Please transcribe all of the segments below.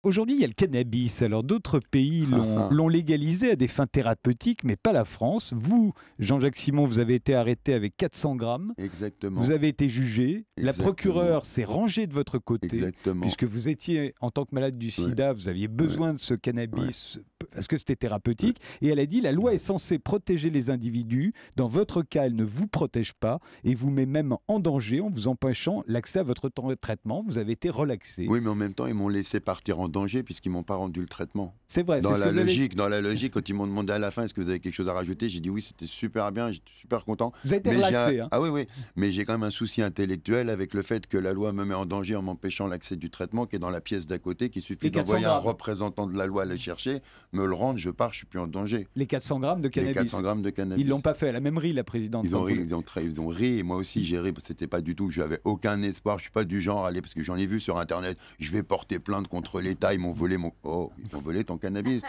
Aujourd'hui, il y a le cannabis. Alors, d'autres pays Ah, l'ont légalisé à des fins thérapeutiques, mais pas la France. Vous, Jean-Jacques Simon, vous avez été arrêté avec 400 grammes. exactement. Vous avez été jugé. La Exactement. procureure s'est rangée de votre côté. Exactement. Puisque vous étiez, en tant que malade du sida, vous aviez besoin de ce cannabis parce que c'était thérapeutique. Et elle a dit, la loi est censée protéger les individus. Dans votre cas, elle ne vous protège pas et vous met même en danger en vous empêchant l'accès à votre temps de traitement. Vous avez été relaxé. Oui, mais en même temps, ils m'ont laissé partir en danger puisqu'ils m'ont pas rendu le traitement. C'est vrai. Dans c'est ce la que vous avez- logique, quand ils m'ont demandé à la fin, est-ce que vous avez quelque chose à rajouter, j'ai dit oui, c'était super bien, j'étais super content. Vous avez été Mais relaxé. Hein. Ah oui, oui, mais j'ai quand même un souci intellectuel avec le fait que la loi me met en danger en m'empêchant l'accès du traitement qui est dans la pièce d'à côté, qu'il suffit Les 400 d'envoyer un grammes. représentant de la loi aller chercher, me le rendre, je pars, je suis plus en danger. Les 400 grammes de Les cannabis. 400 grammes de cannabis. Ils l'ont pas fait. Elle a même ri, la présidente. Ils ont ri, ils ont ri, et moi aussi j'ai ri, parce que c'était pas du tout, je n'avais aucun espoir, je suis pas du genre à aller, parce que j'en ai vu sur internet, je vais porter plainte contre l'État, ils m'ont volé mon... Oh, ils ont volé ton cannabis,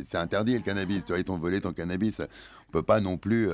c'est interdit le cannabis, tu vois, ils t'ont volé ton cannabis, on peut pas non plus...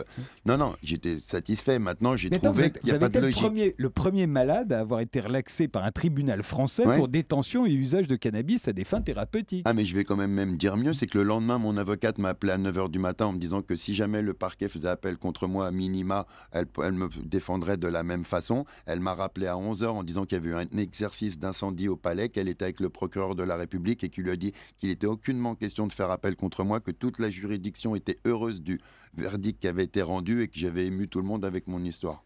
Non, non, j'étais satisfait, maintenant j'ai Mais attends, trouvé qu'il n'y a pas de logique. le premier malade à avoir été relaxé par un tribunal français Ouais. pour détention et usage de cannabis à des fins thérapeutiques. Ah mais je vais quand même dire mieux, c'est que le lendemain, mon avocate m'a appelé à 9 h du matin en me disant que si jamais le parquet faisait appel contre moi à minima, elle me défendrait de la même façon. Elle m'a rappelé à 11 h en disant qu'il y avait eu un exercice d'incendie au palais, qu'elle était avec le procureur de la République et qu'il lui a dit qu'il n'était aucunement question de faire appel contre moi, que toute la juridiction était heureuse du verdict qui avait été rendu et que j'avais ému tout le monde avec mon histoire.